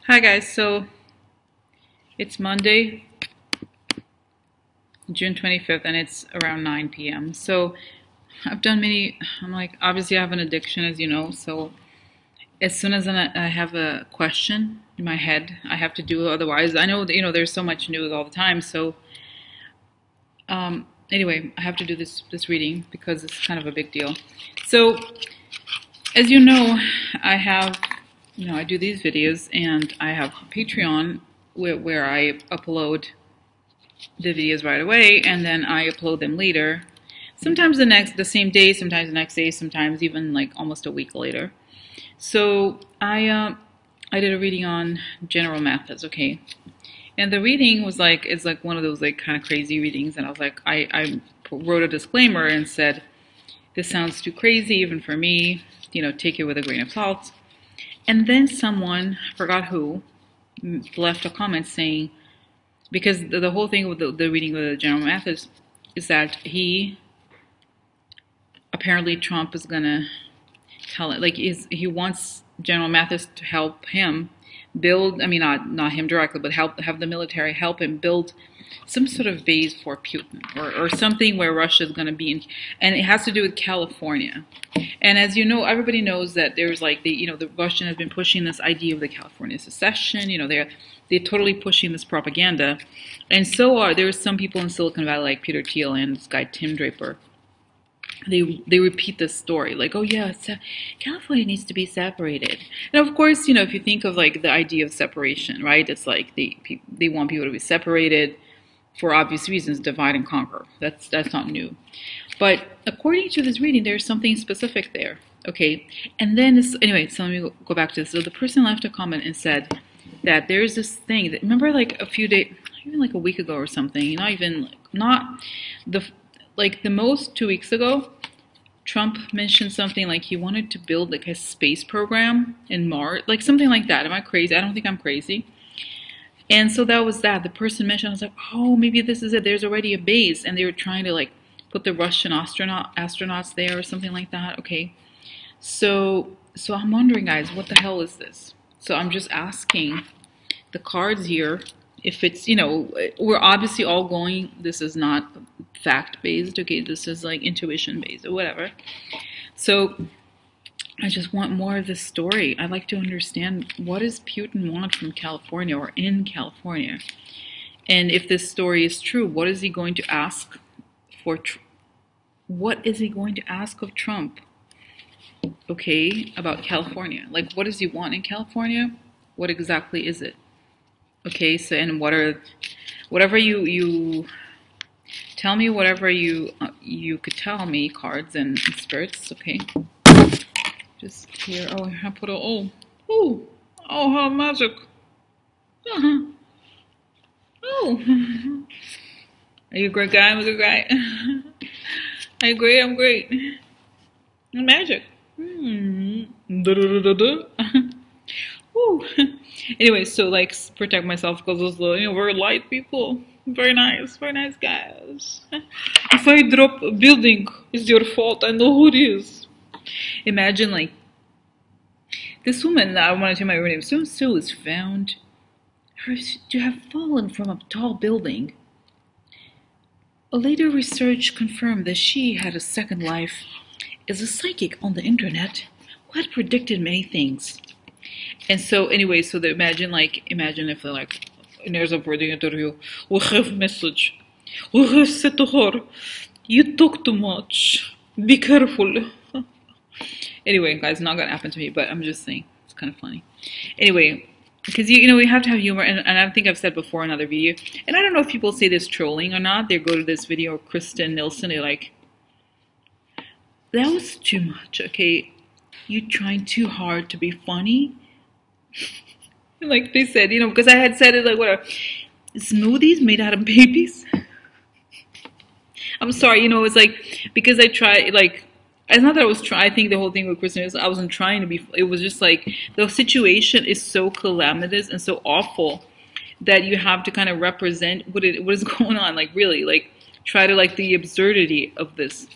Hi guys, so it's Monday, June 25th, and it's around 9 p.m. So I've done I'm like, obviously I have an addiction, as you know, so as soon as I have a question in my head, I have to do it. Otherwise, I know that, there's so much news all the time, so anyway, I have to do this reading because it's kind of a big deal. So, as you know, I have, I do these videos, and I have Patreon where I upload the videos right away, and then I upload them later. Sometimes the same day, sometimes the next day, sometimes even like almost a week later. So I did a reading on general methods, okay, and the reading was like, it's like one of those like kind of crazy readings, and I was like, I wrote a disclaimer and said, this sounds too crazy even for me, take it with a grain of salt. And then someone, I forgot who, left a comment saying, because the whole thing with the reading of the general methods is that apparently Trump is gonna tell it, like, he wants General Mathis to help him build, I mean, not him directly, but have the military help him build some sort of base for Putin, or something where Russia is going to be in, and it has to do with California. And as you know, everybody knows that there's like the Russian has been pushing this idea of the California secession. They're totally pushing this propaganda, and so there's some people in Silicon Valley like Peter Thiel and this guy Tim Draper. They repeat this story like, oh yeah, California needs to be separated. And of course, if you think of like the idea of separation, right? It's like they want people to be separated for obvious reasons, divide and conquer. That's not new. But according to this reading, there's something specific there. Okay, and then anyway, so let me go back to this. So the person left a comment and said that there's this thing that, remember, like a few days, even like a week ago or something, not the most 2 weeks ago, Trump mentioned something like he wanted to build like a space program in Mars, like something like that. Am I crazy? I don't think I'm crazy. And so that was that. The person mentioned, I was like, oh, maybe this is it. There's already a base, and they were trying to like put the Russian astronauts there or something like that. Okay. So I'm wondering, guys, what the hell is this? So I'm just asking the cards here if it's, we're obviously all going, this is not fact-based, okay, this is like intuition-based or whatever. So I just want more of this story. I'd like to understand, what does Putin want from California or in California? And if this story is true, what is he going to ask for? What is he going to ask of Trump? Okay, about California. Like, what does he want in California? What exactly is it? Okay, so, and whatever you tell me, whatever you could tell me, cards and spirits, okay? Just here, oh, I put a, oh, how magic. Oh, are you a great guy? I'm a good guy. Are you great? I'm great. Magic. Woo. Anyway, so like protect myself because those very light people, very nice guys. If I drop a building, it's your fault. I know who it is. Imagine like this woman that I want to tell my name. So is found to have fallen from a tall building. A later research confirmed that she had a second life as a psychic on the internet who had predicted many things. And so anyway, so they imagine if they're like, there's a wedding interview, we have message, we have said to her, you talk too much, be careful. Anyway, guys, not gonna happen to me, but I'm just saying, it's kind of funny. Anyway, because we have to have humor, and I think I've said before in another video, and I don't know if people say this trolling or not. They go to this video of Kristen Nielsen, they're like, that was too much, okay? You trying too hard to be funny. Like they said, because I had said it like, whatever, smoothies made out of babies. I'm sorry, it's like, because I try, like, it's not that I was trying. I think the whole thing with Kristen is I wasn't trying to be. It was just like the situation is so calamitous and so awful that you have to kind of represent what is going on. Like really, like try to like the absurdity of this.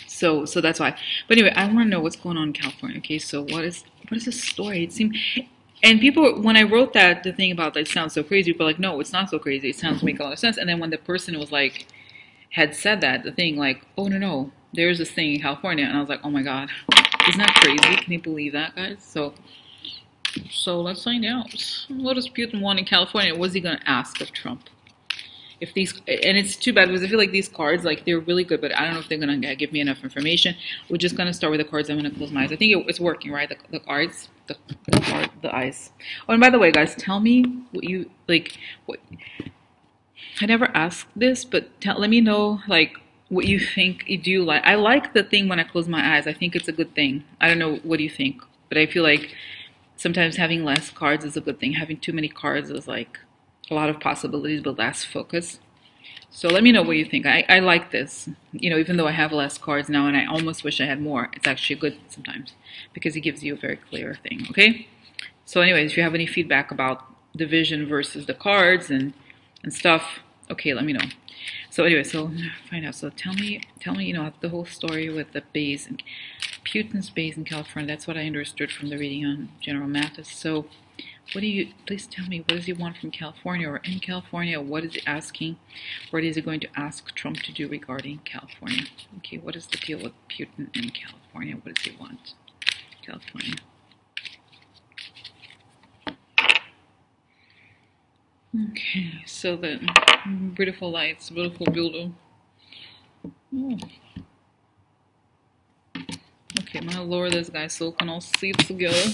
So that's why. But anyway, I want to know what's going on in California. Okay, so what is this story? It seemed And people, when I wrote that, the thing about that it sounds so crazy, people are like, no, it's not so crazy. It sounds make a lot of sense. And then when the person was like, had said that, the thing like, oh no, there's this thing in California, and I was like, oh my god, isn't that crazy? Can you believe that, guys? So let's find out. What does Putin want in California? What's he gonna ask of Trump? If these, and it's too bad because I feel like these cards, like they're really good, but I don't know if they're gonna give me enough information. We're just gonna start with the cards. I'm gonna close my eyes. I think it's working, right? The cards, the eyes. Oh, and by the way, guys, tell me what you like. What I never asked this, but let me know like what you think. You do like. I like the thing when I close my eyes. I think it's a good thing. I don't know what do you think, but I feel like sometimes having less cards is a good thing. Having too many cards is like a lot of possibilities but less focus. So let me know what you think. I like this. You know, even though I have less cards now and I almost wish I had more, it's actually good sometimes because it gives you a very clear thing, okay? So anyways, if you have any feedback about the vision versus the cards and stuff, okay, let me know. So anyway, so find out. So tell me, you know, the whole story with the base and Putin's base in California. That's what I understood from the reading on General Mathis. So what do you, please tell me, what does he want from California or in California? What is he asking? What is he going to ask Trump to do regarding California? Okay, what is the deal with Putin in California? What does he want? California. Okay, so the beautiful lights, beautiful building. Oh. Okay, I'm gonna lower this guy so we can all see it together.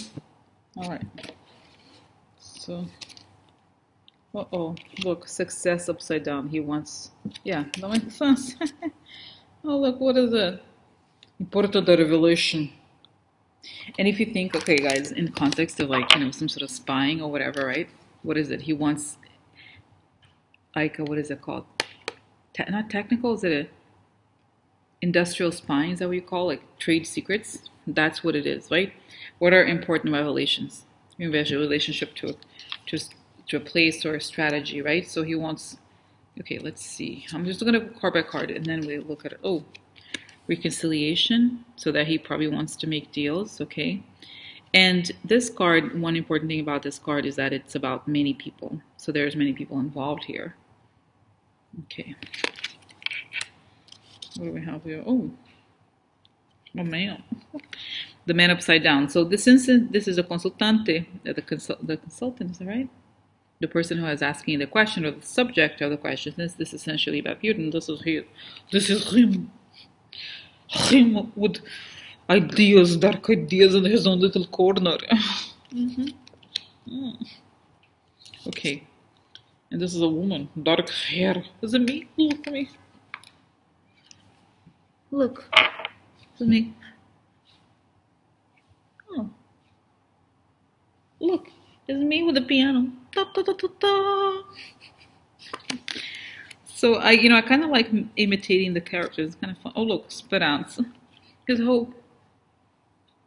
Alright. So, uh-oh, look, success upside down. He wants, yeah, that makes sense. Oh, look, what is it? Important revelation. And if you think, okay, guys, in context of like, you know, some sort of spying or whatever, right? What is it? He wants, like, what is it called? Not technical, is it a industrial spying? Is that what you call like trade secrets? That's what it is, right? What are important revelations? In relationship to a place or a strategy, right? So he wants, okay, let's see. I'm just going to go card by card and then we look at it. Oh, reconciliation, so that he probably wants to make deals, okay? And this card, one important thing about this card is that it's about many people. So there's many people involved here. Okay. What do we have here? Oh, a man. The man upside down. So this instance, this is a consultante, the consultant, is that right? The person who is asking the question or the subject of the question. This is essentially about Putin. This is him. Him with ideas, dark ideas in his own little corner. Okay. And this is a woman, dark hair. Is it me? Look at me. Look. Is it me? Oh. Look. It's me with the piano. Da, da, da, da, da. So I kind of like imitating the characters. It's kind of fun. Oh look, Speranza. There's hope.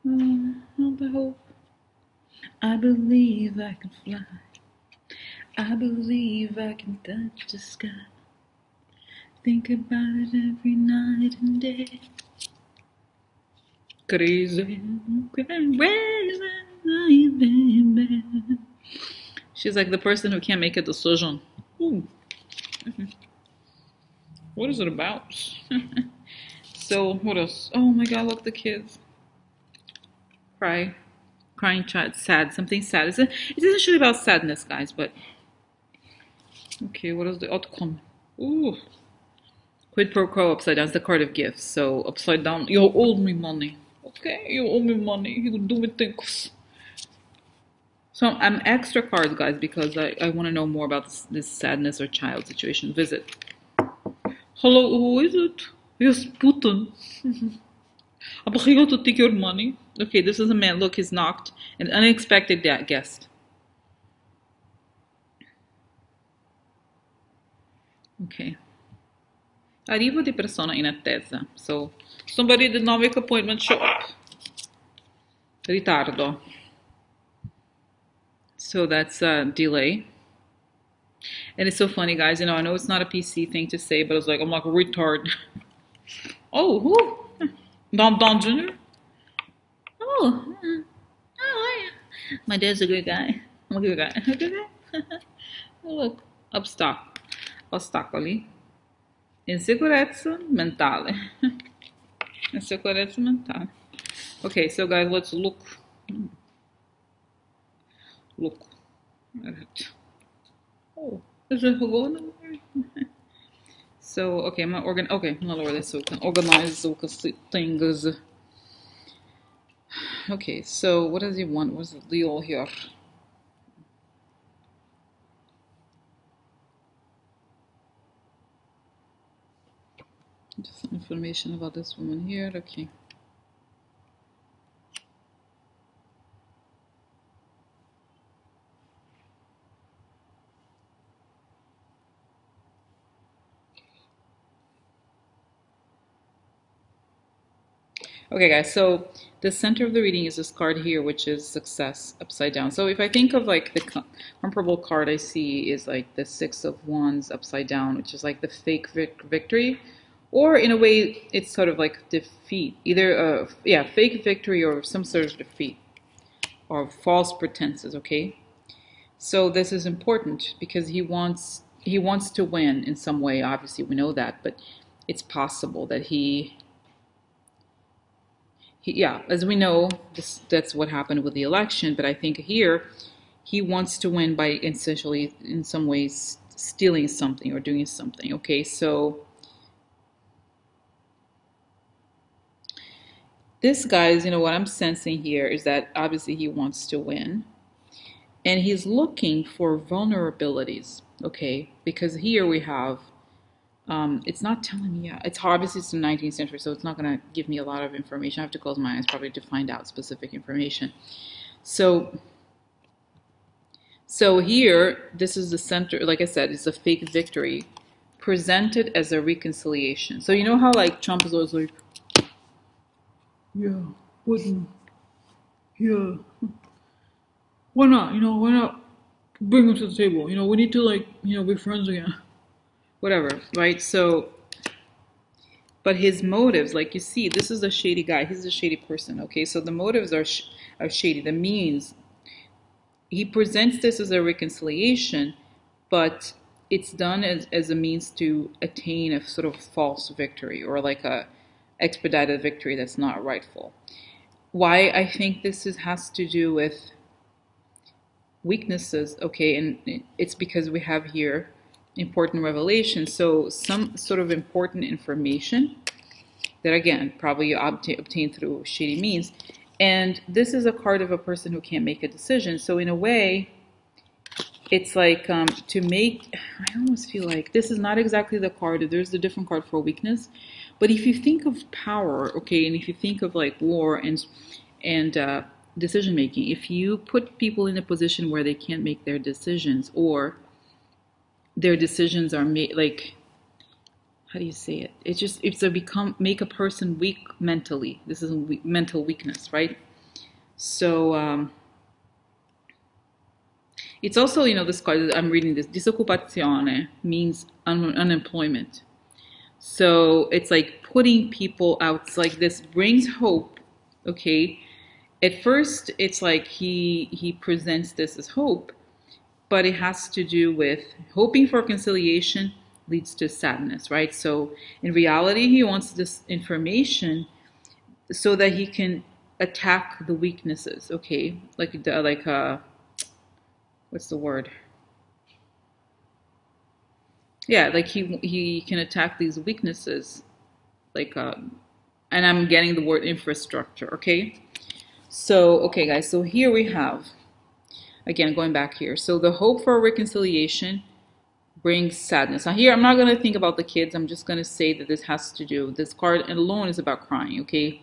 Oh, the hope. I believe I can fly. I believe I can touch the sky. Think about it every night and day. Crazy, baby. She's like the person who can't make a decision. Ooh. What is it about? So what else? Oh my god, look, the kids. Crying child, sad, something sad. It's essentially about sadness, guys, but okay, what is the outcome? Ooh. Quid pro quo upside down is the card of gifts. So upside down, you owe me money. Okay, you owe me money. You do me things. So I'm extra cards, guys, because I want to know more about this sadness or child situation. Visit. Hello, who is it? Yes, Putin. I'm here to take your money. Okay, this is a man. Look, he's knocked. An unexpected guest. Okay. Arrivo di persona in attesa. So, somebody did not make appointment, show up. Ritardo. So that's delay. And it's so funny, guys. You know, I know it's not a PC thing to say, but it's like, I'm like, retard. Oh, who? Don Jr.? Oh, My dad's a good guy. I'm a good guy. A good guy. Look, ostacoli. Insicurezza mentale. Insicurezza mentale. Okay, so guys, let's look. Look at it. Oh, is it going? So, okay, I'm gonna lower this so we can organize the things. Okay, so what does he want? What's the deal here? Just some information about this woman here. Okay. Okay, guys, so the center of the reading is this card here, which is success upside down. So if I think of like the comparable card I see is like the Six of Wands upside down, which is like the fake victory, or in a way it's sort of like defeat, either fake victory or some sort of defeat or false pretenses. Okay, so this is important because he wants to win in some way. Obviously, we know that, but it's possible that as we know, that's what happened with the election. But I think here he wants to win by essentially, in some ways, stealing something or doing something. Okay, so this guy's, what I'm sensing here is that obviously he wants to win, and he's looking for vulnerabilities. Okay, because here we have. It's not telling me. It's obviously it's the 19th century, so it's not going to give me a lot of information. I have to close my eyes probably to find out specific information. So here, this is the center. Like I said, it's a fake victory presented as a reconciliation. So you know how like Trump is always like, yeah, Putin, yeah, why not? Why not bring him to the table? We need to be friends again. Whatever, right? So, but his motives, like you see, this is a shady guy. He's a shady person, okay? So the motives are shady. The means, he presents this as a reconciliation, but it's done as a means to attain a sort of false victory or like a expedited victory that's not rightful. Why I think this has to do with weaknesses, okay? And it's because we have here important revelation, so some sort of important information that again probably you obtain through shady means, and this is a card of a person who can't make a decision. So in a way it's like to make, I almost feel like this is not exactly the card. There's a different card for weakness, but if you think of power, okay, and if you think of like war and decision making, if you put people in a position where they can't make their decisions, or their decisions are made, like, how do you say it? Make a person weak mentally. This is mental weakness, right? So it's also, this card, I'm reading this, disoccupazione means unemployment. So it's like putting people out. It's like this brings hope, okay? At first, it's like he presents this as hope, but it has to do with hoping for conciliation leads to sadness, right? So in reality, he wants this information so that he can attack the weaknesses, okay? What's the word? Yeah, like he can attack these weaknesses, and I'm getting the word infrastructure, okay? So, okay, guys, so here we have, again, going back here. So the hope for reconciliation brings sadness. Now here, I'm not going to think about the kids. I'm just going to say that this card alone is about crying, okay?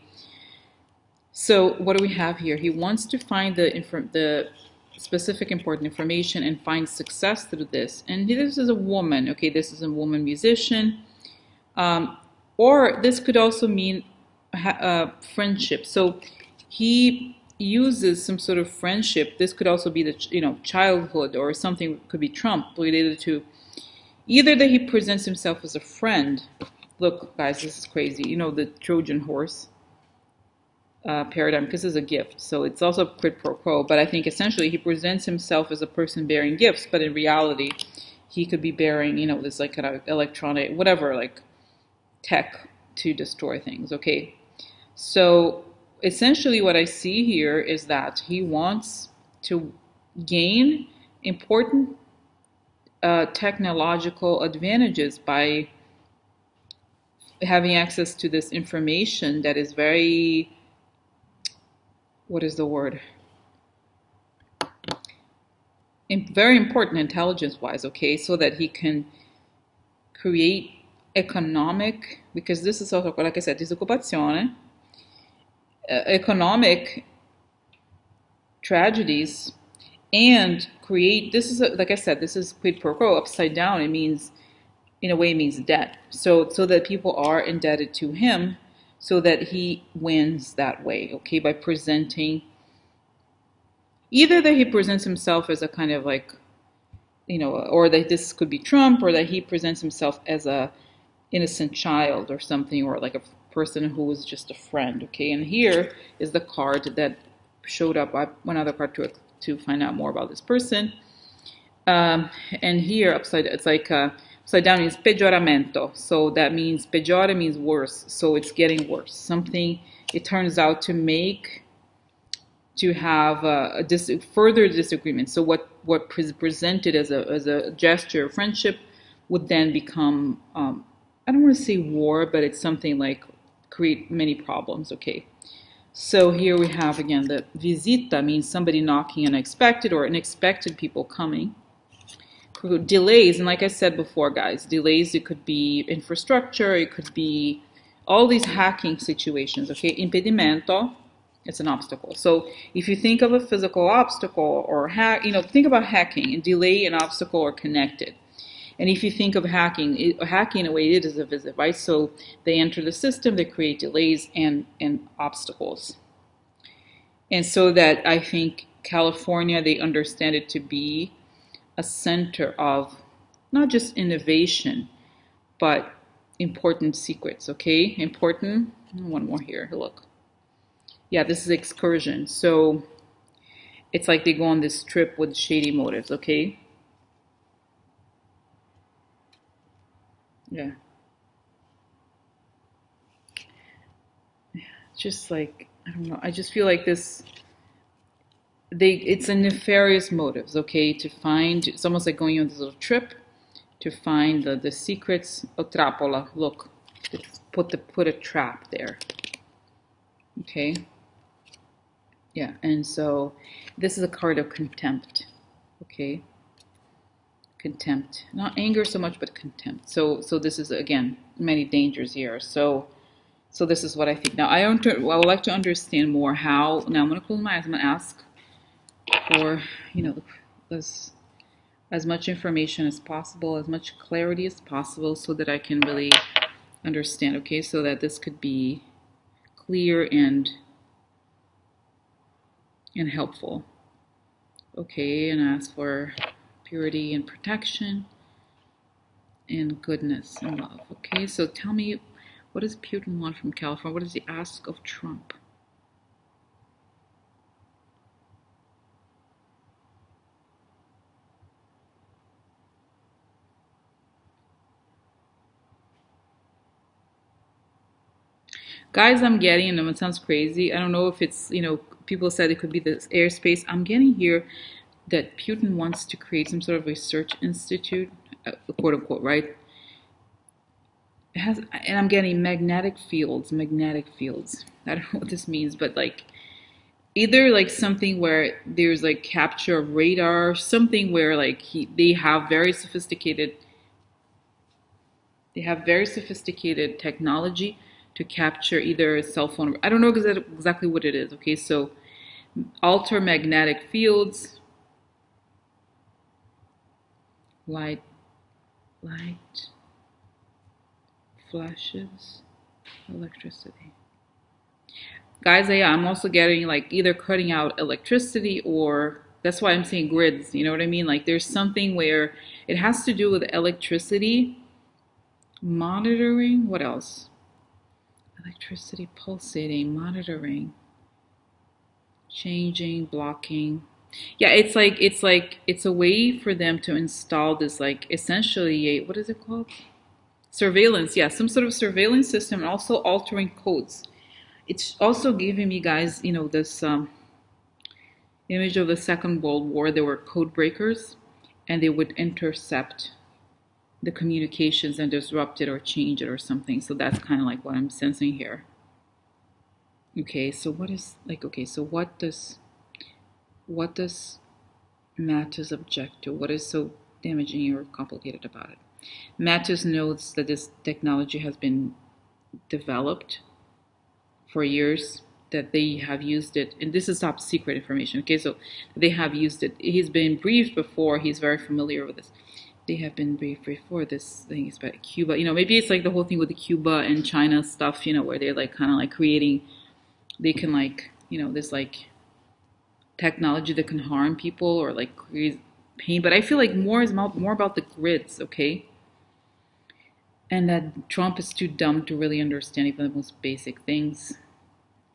So what do we have here? He wants to find the specific important information and find success through this. And this is a woman, okay? This is a woman musician. Or this could also mean friendship. So he uses some sort of friendship. This could also be the childhood, or something could be Trump related to either that he presents himself as a friend. Look, guys, this is crazy. The Trojan horse. paradigm because it's a gift. So it's also quid pro quo. But I think essentially he presents himself as a person bearing gifts, but in reality, he could be bearing, this like kind of electronic, whatever, like tech to destroy things. Okay. So essentially, what I see here is that he wants to gain important technological advantages by having access to this information that is very, what is the word? Very important intelligence-wise, okay, so that he can create economic, because this is also, like I said, disoccupazione, economic tragedies, and create, this is, like I said, this is quid pro quo, upside down, it means, in a way, it means debt. So that people are indebted to him, so that he wins that way, okay, by presenting, either that he presents himself as a kind of like, or that this could be Trump, or that he presents himself as a innocent child or something, or like a person who was just a friend, okay? And here is the card that showed up. I went another card to find out more about this person. And here it's like upside down is peggioramento. So that means peggiore means worse. So it's getting worse. Something it turns out to have further disagreement. So what presented as a gesture of friendship would then become, I don't want to say war, but it's something like create many problems, okay? So here we have, again, the visita means somebody knocking unexpected or unexpected people coming. Delays, and like I said before, guys, delays, it could be infrastructure, it could be all these hacking situations, okay? Impedimento, it's an obstacle. So if you think of a physical obstacle or think about hacking, and delay and obstacle are connected. And if you think of hacking, hacking in a way, it is a visit, right? So they enter the system, they create delays and obstacles. And so that I think California, they understand it to be a center of not just innovation, but important secrets, okay? Important, one more here, look. Yeah, this is excursion. So it's like they go on this trip with shady motives, okay? Yeah. Just like, I don't know, I just feel like this, it's a nefarious motives, okay? To find, it's almost like going on this little trip to find the secrets. Oh, trappola, look, it's put a trap there, okay? Yeah, and so this is a card of contempt, okay? Contempt, not anger so much, but contempt. So this is, again, many dangers here. So this is what I think. Now I would like to understand more how. Now I'm going to close my eyes. I'm going to ask for as much information as possible, as much clarity as possible, so that I can really understand. Okay, so that this could be clear and helpful. Okay, and ask for purity and protection and goodness and love. Okay, so tell me, what does Putin want from California? What does he ask of Trump? Guys, I'm getting, and it sounds crazy, I don't know if it's, people said it could be this airspace. I'm getting here that Putin wants to create some sort of research institute, quote unquote, right? It has, and I'm getting magnetic fields. I don't know what this means, but like either like something where there's like capture of radar, something where like they have very sophisticated technology to capture either a cell phone. I don't know exactly what it is. Okay, so alter magnetic fields, light flashes, electricity. Guys, yeah, I'm also getting like either cutting out electricity, or that's why I'm saying grids, you know what I mean? Like there's something where it has to do with electricity, monitoring, what else? Electricity pulsating, monitoring. changing, blocking. Yeah, it's a way for them to install this like essentially a, what is it called? Surveillance. Yeah, some sort of surveillance system and also altering codes. It's also giving me guys, this image of the Second World War. There were code breakers and they would intercept the communications and disrupt it or change it or something. So that's kind of like what I'm sensing here. Okay, so what is like, okay, so what does Mattis object to? What is so damaging or complicated about it? Mattis notes that this technology has been developed for years, that they have used it, and this is top secret information. Okay, so they have used it. He's been briefed before. He's very familiar with this. They have been briefed before. This thing is about Cuba. Maybe it's like the whole thing with the Cuba and China stuff. Where they're like kind of like creating. They can like this like technology that can harm people or like create pain. But I feel like more about the grids. Okay. And that Trump is too dumb to really understand even the most basic things.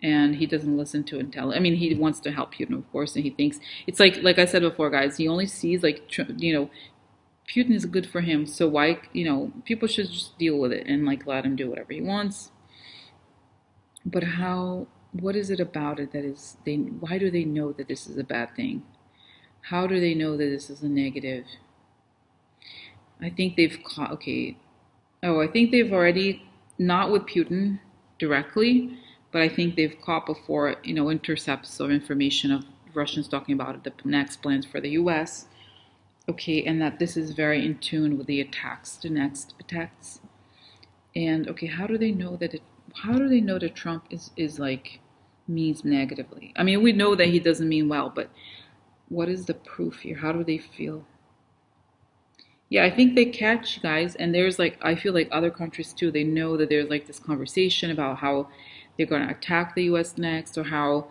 And he doesn't listen to intelligence. I mean, he wants to help Putin, of course, and he thinks it's like I said before, guys. He only sees like Putin is good for him, so why people should just deal with it and like let him do whatever he wants. But how? What is it about it that is they? Why do they know that this is a bad thing? How do they know that this is a negative? I think they've caught. Okay. Oh, I think they've already, not with Putin directly, but I think they've caught before, intercepts of information of Russians talking about the next plans for the U.S. Okay, and that this is very in tune with the next attacks. And okay, how do they know that Trump is like means negatively? I mean, we know that he doesn't mean well, but what is the proof here? How do they feel? Yeah, I think they catch guys, and there's like, I feel like other countries too, they know that there's like this conversation about how they're going to attack the US next, or how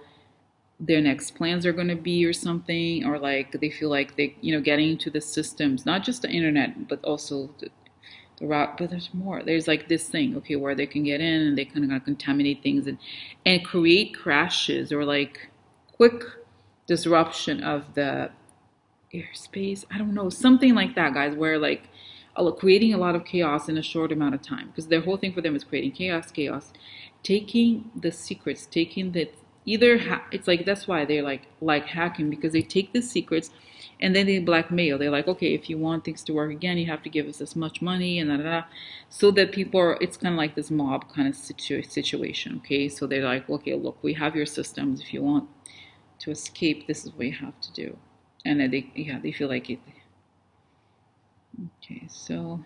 their next plans are going to be, or something, or like they feel like they, getting into the systems, not just the internet, but also the route. But there's more. There's like this thing, okay, where they can get in and they kind of going to contaminate things and create crashes or like quick disruption of the airspace. I don't know, something like that, guys, where like creating a lot of chaos in a short amount of time, because their whole thing for them is creating chaos, taking the secrets, taking the it's like that's why they're like hacking, because they take the secrets and then they blackmail. They're like, okay, if you want things to work again, you have to give us this much money and so that people are, it's kind of like this mob kind of situation. Okay, so they're like, okay, look, we have your systems. If you want to escape, this is what you have to do. And then they feel like it. Okay, so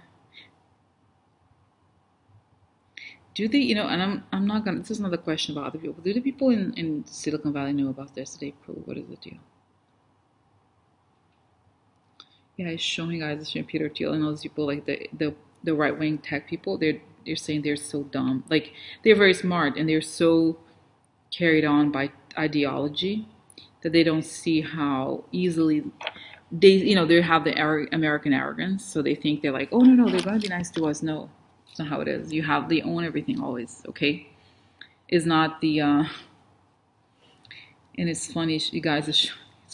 do they, and I'm not gonna. This is another question about other people. Do the people in Silicon Valley know about this? Do they prove? What is the deal? Yeah, it's showing guys, it's showing Peter Thiel and all those people, like the right wing tech people. They're saying they're so dumb. Like they're very smart and they're so carried on by ideology that they don't see how easily they have the American arrogance, so they think they're like, oh no, they're gonna be nice to us. No, it's not how it is. They own everything always. Okay, is not the and it's funny, you guys. It's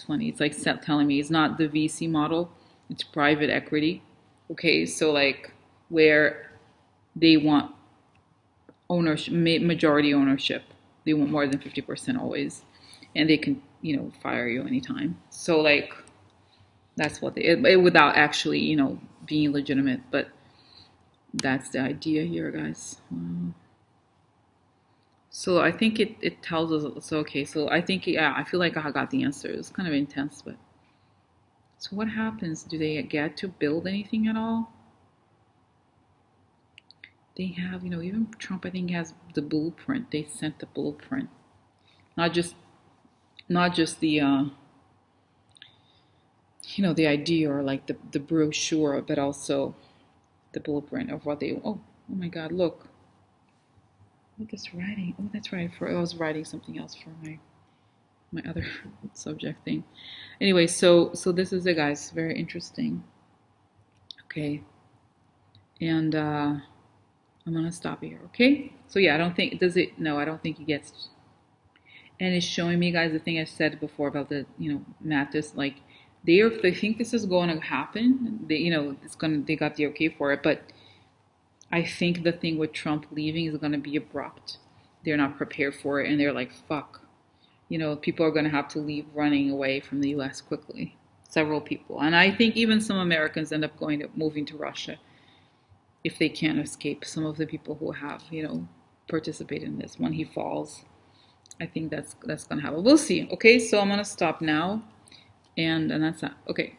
funny. It's like telling me it's not the VC model. It's private equity. Okay, so like where they want ownership, majority ownership. They want more than 50% always, and they can fire you anytime. So like. That's what without actually, being legitimate. But that's the idea here, guys. So I think it tells us. So okay. So I think I feel like I got the answer. It's kind of intense, but so what happens? Do they get to build anything at all? They have, even Trump, I think, has the blueprint. They sent the blueprint, not just the the idea or like the brochure, but also the blueprint of what they. Oh my God! Look at this writing. Oh, that's right. I was writing something else for my other subject thing. Anyway, so this is it, guys. Very interesting. Okay, and I'm gonna stop here. Okay. So yeah, I don't think does it. No, I don't think he gets. And it's showing me, guys, the thing I said before about the, Mathis, like they think this is going to happen. They got the okay for it, but I think the thing with Trump leaving is going to be abrupt. They're not prepared for it, and they're like, fuck. People are going to have to leave running away from the U.S. quickly. Several people. And I think even some Americans end up moving to Russia if they can't escape. Some of the people who have, participated in this when he falls. I think that's going to happen. We'll see. Okay, so I'm going to stop now. And that's that. Okay.